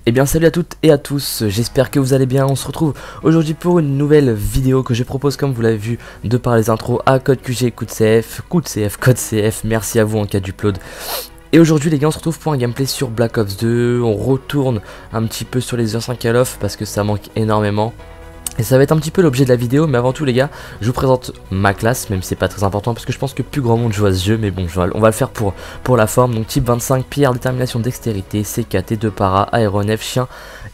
Eh bien salut à toutes et à tous, j'espère que vous allez bien. On se retrouve aujourd'hui pour une nouvelle vidéo que je propose, comme vous l'avez vu de par les intros, à code QG, code CF, merci à vous en cas d'upload. Et aujourd'hui les gars, on se retrouve pour un gameplay sur Black Ops 2, on retourne un petit peu sur les anciens Call of parce que ça manque énormément. Et ça va être un petit peu l'objet de la vidéo, mais avant tout les gars, je vous présente ma classe, même si c'est pas très important parce que je pense que plus grand monde joue à ce jeu, mais bon, on va le faire pour la forme. Donc type 25, pierre, détermination, dextérité, CK, T2 para, aéronef, chien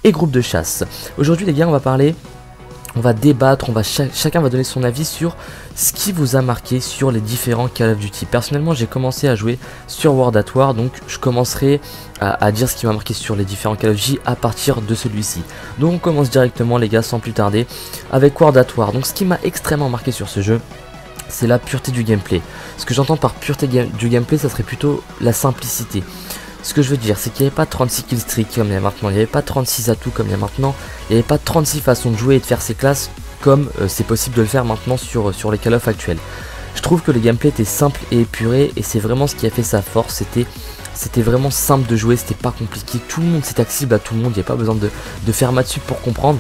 et groupe de chasse. Aujourd'hui les gars, on va débattre, chacun va donner son avis sur ce qui vous a marqué sur les différents Call of Duty. Personnellement, j'ai commencé à jouer sur World at War, donc je commencerai à dire ce qui m'a marqué sur les différents Call of Duty à partir de celui-ci. Donc on commence directement les gars, sans plus tarder, avec World at War. Donc ce qui m'a extrêmement marqué sur ce jeu, c'est la pureté du gameplay. Ce que j'entends par pureté du gameplay, ça serait plutôt la simplicité. Ce que je veux dire, c'est qu'il n'y avait pas 36 killstreaks comme il y a maintenant, il n'y avait pas 36 atouts comme il y a maintenant, il n'y avait pas 36 façons de jouer et de faire ses classes comme c'est possible de le faire maintenant sur les Call of actuels. Je trouve que le gameplay était simple et épuré et c'est vraiment ce qui a fait sa force. C'était vraiment simple de jouer, c'était pas compliqué, tout le monde, c'est accessible à tout le monde, il n'y a pas besoin de faire maths sup pour comprendre.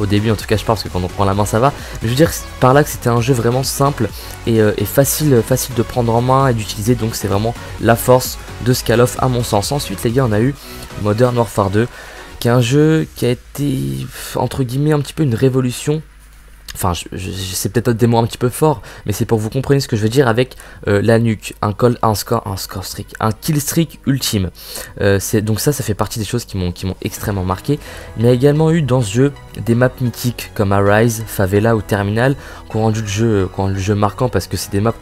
Au début en tout cas je pense que quand on prend la main ça va, mais je veux dire par là que c'était un jeu vraiment simple et facile de prendre en main et d'utiliser, donc c'est vraiment la force de ce Call of à mon sens. Ensuite les gars, on a eu Modern Warfare 2 qui est un jeu qui a été entre guillemets un petit peu une révolution. Enfin, c'est peut-être des mots un petit peu forts, mais c'est pour que vous compreniez ce que je veux dire avec la nuque, un kill streak ultime. Donc ça fait partie des choses qui m'ont extrêmement marqué. Il y a également eu dans ce jeu des maps mythiques comme Arise, Favela ou Terminal qui ont rendu le jeu marquant parce que c'est des maps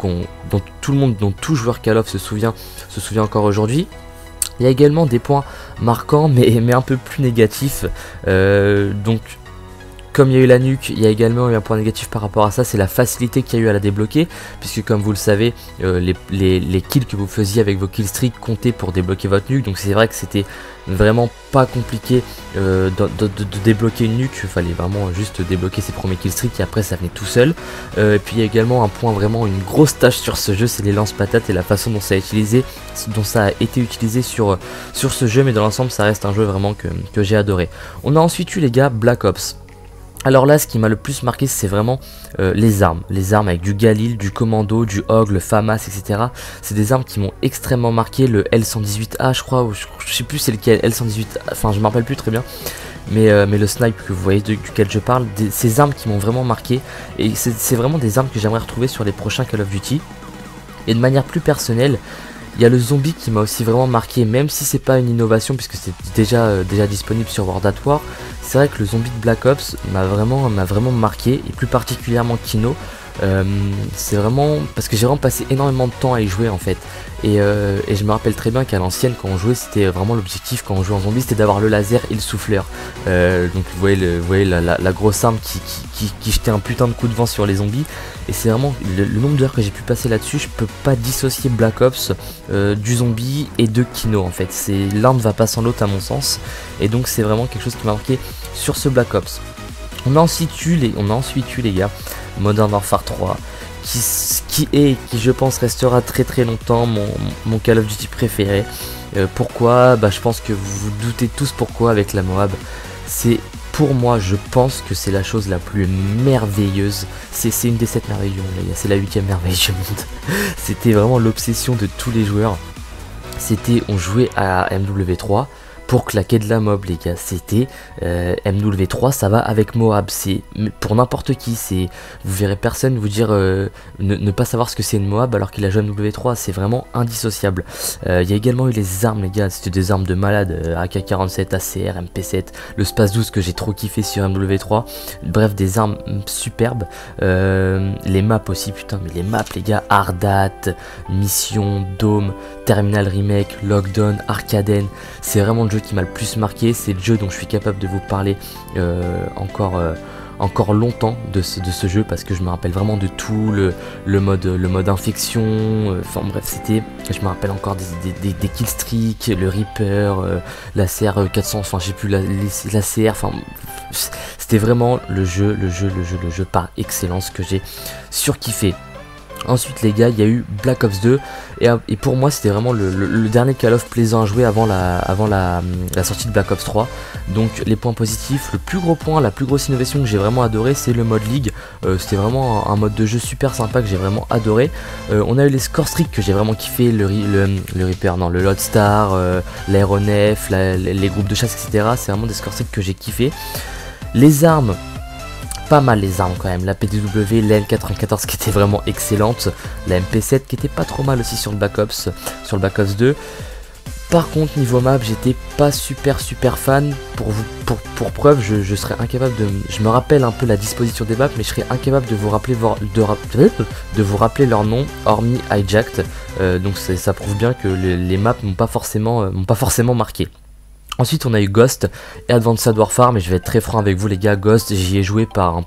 dont tout joueur Call of se souvient encore aujourd'hui. Il y a également des points marquants mais un peu plus négatifs. Donc comme il y a eu la nuque, il y a également eu un point négatif par rapport à ça, c'est la facilité qu'il y a eu à la débloquer, puisque comme vous le savez, les kills que vous faisiez avec vos killstreaks comptaient pour débloquer votre nuque, donc c'est vrai que c'était vraiment pas compliqué de débloquer une nuque, il fallait vraiment juste débloquer ses premiers killstreaks et après ça venait tout seul. Et puis il y a également un point, vraiment une grosse tâche sur ce jeu, c'est les lance-patates et la façon dont ça a été utilisé sur ce jeu, mais dans l'ensemble ça reste un jeu vraiment que j'ai adoré. On a ensuite eu les gars Black Ops. Alors là, ce qui m'a le plus marqué, c'est vraiment les armes avec du Galil, du Commando, du Hog, le FAMAS, etc. C'est des armes qui m'ont extrêmement marqué, le L118A je crois, ou je sais plus c'est lequel, L118, enfin je me rappelle plus très bien. Mais le snipe que vous voyez duquel je parle, ces armes qui m'ont vraiment marqué, et c'est vraiment des armes que j'aimerais retrouver sur les prochains Call of Duty. Et de manière plus personnelle, il y a le zombie qui m'a aussi vraiment marqué, même si c'est pas une innovation puisque c'est déjà disponible sur World at War. C'est vrai que le zombie de Black Ops m'a vraiment marqué, et plus particulièrement Kino. C'est vraiment parce que j'ai vraiment passé énormément de temps à y jouer en fait, et je me rappelle très bien qu'à l'ancienne quand on jouait, c'était vraiment l'objectif quand on jouait en zombie, c'était d'avoir le laser et le souffleur. Donc vous voyez la grosse arme qui jetait un putain de coup de vent sur les zombies, et c'est vraiment le nombre d'heures que j'ai pu passer là-dessus. Je peux pas dissocier Black Ops du zombie et de Kino en fait, l'un ne va pas sans l'autre à mon sens, et donc c'est vraiment quelque chose qui m'a marqué sur ce Black Ops. On a ensuite eu les gars Modern Warfare 3 qui je pense restera très longtemps mon Call of Duty préféré. Pourquoi? Je pense que vous vous doutez tous pourquoi. Avec la Moab, c'est pour moi, je pense que c'est la chose la plus merveilleuse. C'est une des 7 merveilles du monde les gars, c'est la 8ème merveille du monde. C'était vraiment l'obsession de tous les joueurs. On jouait à MW3 pour claquer de la mob les gars, c'était MW3, ça va avec Moab, c'est pour n'importe qui, vous verrez personne vous dire ne pas savoir ce que c'est une Moab alors qu'il a joué MW3, c'est vraiment indissociable. Il y a également eu les armes les gars, c'était des armes de malade, AK-47, ACR, MP7, le Space 12 que j'ai trop kiffé sur MW3, bref des armes superbes. Les maps aussi, putain mais les maps les gars, Ardat, Mission, Dome, Terminal Remake, Lockdown, Arcaden, c'est vraiment le jeu qui m'a le plus marqué, c'est le jeu dont je suis capable de vous parler encore encore longtemps de ce jeu parce que je me rappelle vraiment de tout, le mode infection, enfin bref, je me rappelle encore des killstreaks, le Reaper, la CR 400, enfin j'ai plus la CR, enfin c'était vraiment le jeu par excellence que j'ai surkiffé. Ensuite les gars, il y a eu Black Ops 2 et pour moi c'était vraiment le dernier Call of plaisant à jouer avant la sortie de Black Ops 3. Donc les points positifs, le plus gros point, la plus grosse innovation que j'ai vraiment adoré, c'est le mode League. C'était vraiment un mode de jeu super sympa que j'ai vraiment adoré. On a eu les score streaks que j'ai vraiment kiffé, le Reaper, non, le Lodestar, l'aéronef, les groupes de chasse, etc. C'est vraiment des score streaks que j'ai kiffé. Les armes, pas mal les armes quand même, la PDW, la M94 qui était vraiment excellente, la MP7 qui était pas trop mal aussi sur le Black Ops 2. Par contre niveau map j'étais pas super fan. Pour preuve je serais incapable de, je me rappelle un peu la disposition des maps mais je serais incapable de vous rappeler leur nom hormis Hijacked. Donc ça prouve bien que les maps m'ont pas forcément marqué. Ensuite on a eu Ghost et Advanced Warfare, mais je vais être très franc avec vous les gars, Ghost j'y ai joué par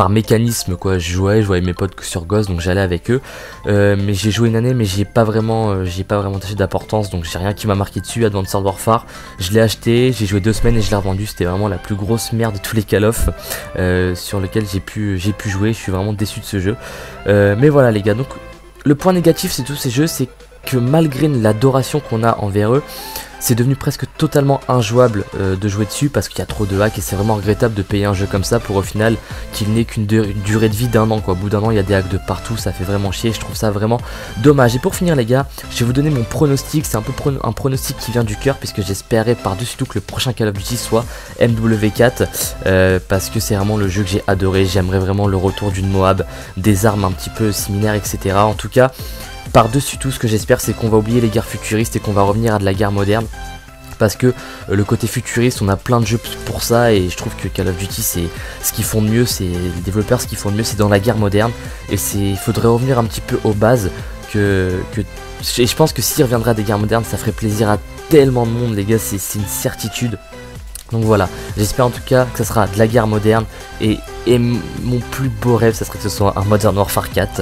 mécanisme quoi, je jouais avec mes potes sur Ghost donc j'allais avec eux, mais j'ai joué une année mais j'y ai pas vraiment attaché d'importance, donc j'ai rien qui m'a marqué dessus. Advanced Warfare je l'ai acheté, j'ai joué 2 semaines et je l'ai revendu, c'était vraiment la plus grosse merde de tous les Call of sur lequel j'ai pu jouer, je suis vraiment déçu de ce jeu, mais voilà les gars, donc le point négatif de tous ces jeux c'est que malgré l'adoration qu'on a envers eux, c'est devenu presque totalement injouable de jouer dessus parce qu'il y a trop de hacks et c'est vraiment regrettable de payer un jeu comme ça pour au final qu'il n'ait qu'une durée de vie d'1 an quoi. Au bout d'1 an il y a des hacks de partout, ça fait vraiment chier, je trouve ça vraiment dommage. Et pour finir les gars, je vais vous donner mon pronostic, c'est un peu un pronostic qui vient du cœur puisque j'espérais par-dessus tout que le prochain Call of Duty soit MW4 parce que c'est vraiment le jeu que j'ai adoré, j'aimerais vraiment le retour d'une Moab, des armes un petit peu similaires etc. En tout cas, par-dessus tout, ce que j'espère, c'est qu'on va oublier les guerres futuristes et qu'on va revenir à de la guerre moderne. Parce que le côté futuriste, on a plein de jeux pour ça et je trouve que Call of Duty, c'est ce qu'ils font de mieux, c'est les développeurs, ce qu'ils font de mieux, c'est dans la guerre moderne. Et il faudrait revenir un petit peu aux bases. Et je pense que s'il reviendra à des guerres modernes, ça ferait plaisir à tellement de monde, les gars, c'est une certitude. Donc voilà, j'espère en tout cas que ça sera de la guerre moderne et mon plus beau rêve ça serait que ce soit un Modern Warfare 4.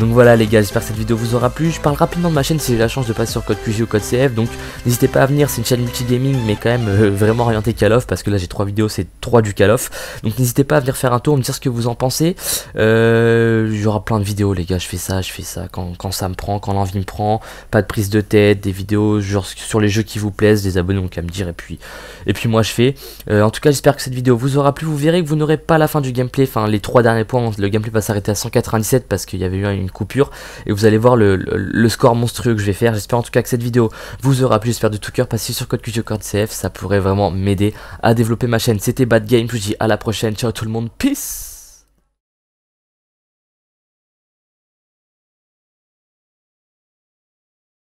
Donc voilà les gars, j'espère que cette vidéo vous aura plu. Je parle rapidement de ma chaîne si j'ai la chance de passer sur code QG ou code CF, donc n'hésitez pas à venir, c'est une chaîne multigaming mais quand même vraiment orientée Call of parce que là j'ai 3 vidéos, c'est 3 du Call of. Donc n'hésitez pas à venir faire un tour, me dire ce que vous en pensez. Il y aura plein de vidéos les gars, je fais ça quand ça me prend, quand l'envie me prend, pas de prise de tête, des vidéos genre sur les jeux qui vous plaisent, des abonnés donc à me dire et puis moi je fais. En tout cas j'espère que cette vidéo vous aura plu. Vous verrez que vous n'aurez pas la fin du gameplay, enfin les 3 derniers points, le gameplay va s'arrêter à 197 parce qu'il y avait eu une coupure et vous allez voir le score monstrueux que je vais faire. J'espère en tout cas que cette vidéo vous aura plu, j'espère de tout cœur. Passez sur code QG code CF, ça pourrait vraiment m'aider à développer ma chaîne. C'était Bad Game, je vous dis à la prochaine, ciao tout le monde, peace.